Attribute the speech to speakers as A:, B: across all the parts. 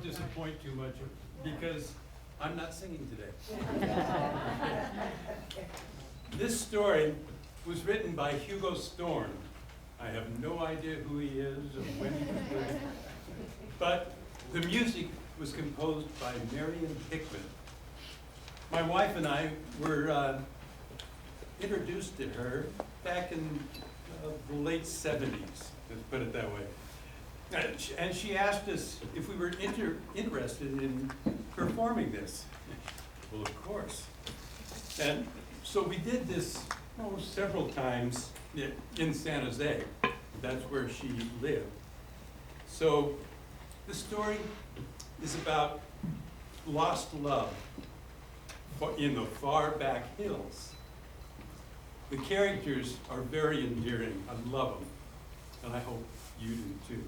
A: don't disappoint too much because I'm not singing today. This story was written by Hugo Storm. I have no idea who he is or when he was written. But the music was composed by Marion Hickman. My wife and I were introduced to her back in the late 70s, let's put it that way. And she asked us if we were interested in performing this. Well, of course. And so we did this several times in San Jose. That's where she lived. So the story is about lost love in the far back hills. The characters are very endearing. I love them. And I hope you do too.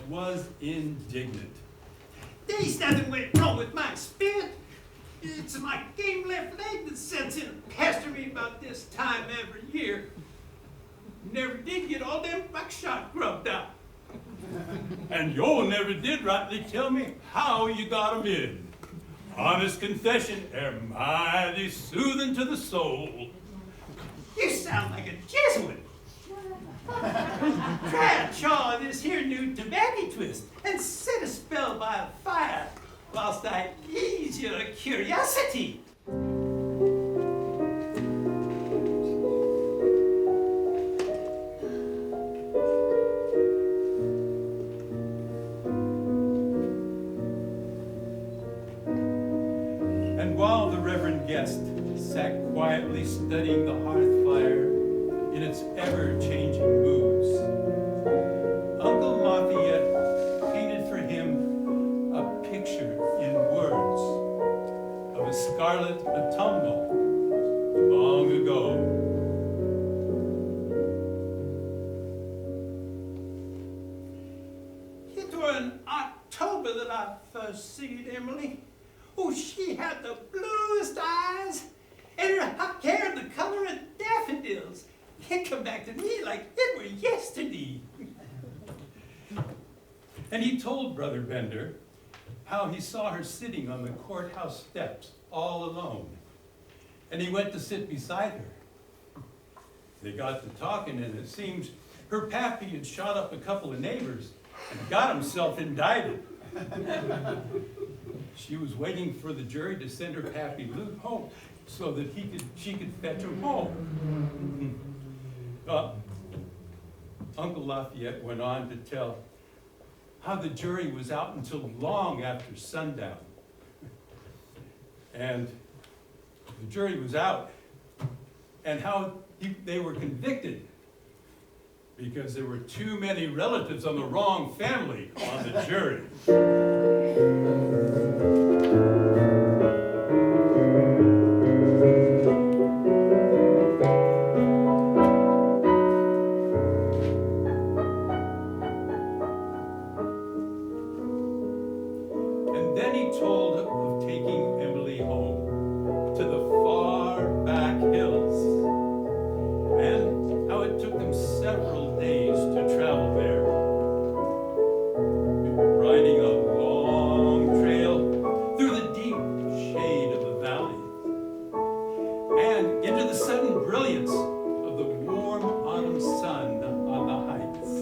B: Was indignant.
C: There's nothing went wrong with my spirit. It's my game left leg that sets in and pester me about this time every year. Never did get all them buckshot grubbed out.
B: And you never did rightly tell me how you got 'em in. Honest confession, they're mighty soothing to the soul.
C: You sound like a Jesuit. Try a chaw of this here new tobacco twist and set a spell by the fire whilst I ease your curiosity.
B: And while the Reverend Guest sat quietly studying the hearth fire in its ever-changing moods, Uncle Lafayette painted for him a picture in words of a Scarlet Autumnal long ago.
C: It were in October that I first seen Emily. Oh, she had the bluest eyes, and her hair the color of daffodils. It come back to me like it were yesterday.
B: And he told Brother Bender how he saw her sitting on the courthouse steps all alone. And he went to sit beside her. They got to talking, and it seems her pappy had shot up a couple of neighbors and got himself indicted. She was waiting for the jury to send her pappy Luke home so that she could fetch him home. Uncle Lafayette went on to tell how the jury was out until long after sundown. And the jury was out, and how they were convicted because there were too many relatives on the wrong family on the jury. And then he told of taking Emily home to the far back hills, and how it took them several days to travel there, riding a long trail through the deep shade of the valley and into the sudden brilliance of the warm autumn sun on the heights.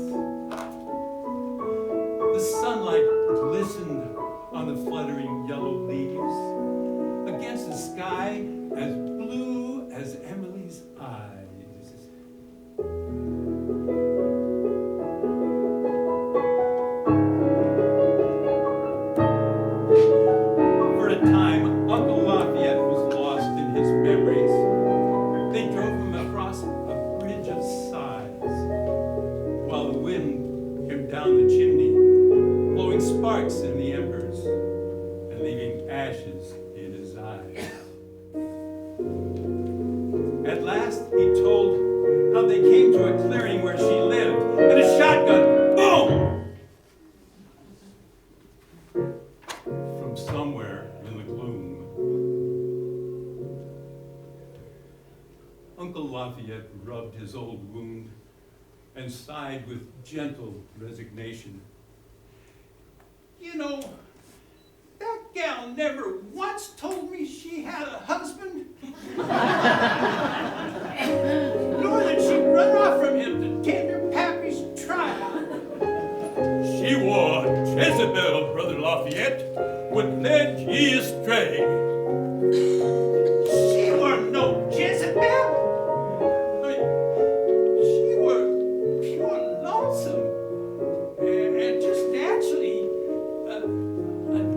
B: The sunlight glistened on the fluttering yellow leaves against the sky as blue as Emily's eyes. For a time, Uncle Lafayette was lost in his memories. They drove him across a bridge of sighs while the wind came down the chimney, blowing sparks in the embers and leaving ashes in his eyes. At last, he told how they came to a clearing where she lived, and a shotgun, boom! From somewhere in the gloom. Uncle Lafayette rubbed his old wound and sighed with gentle resignation.
C: You know, that gal never once told me she had a husband. Nor that she'd run off from him to tend her pappy's trial.
B: She wore Jezebel, Brother Lafayette, would lead ye astray.
C: She weren't no Jezebel. She were pure lonesome. And just naturally, a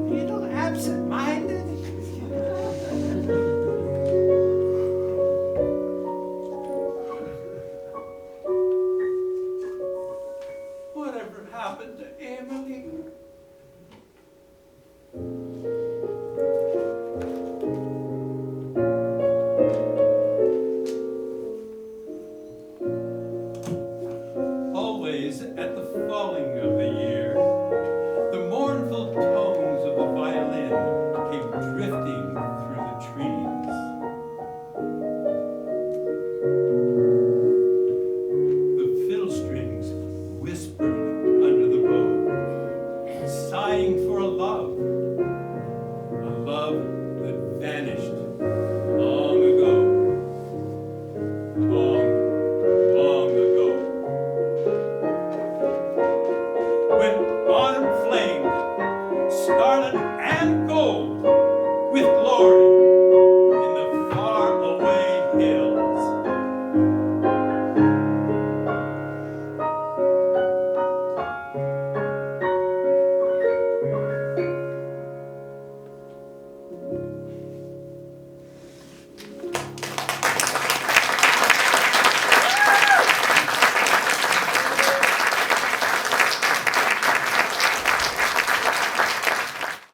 C: little absent-minded. Whatever happened to Emily?
B: Always at the falling of the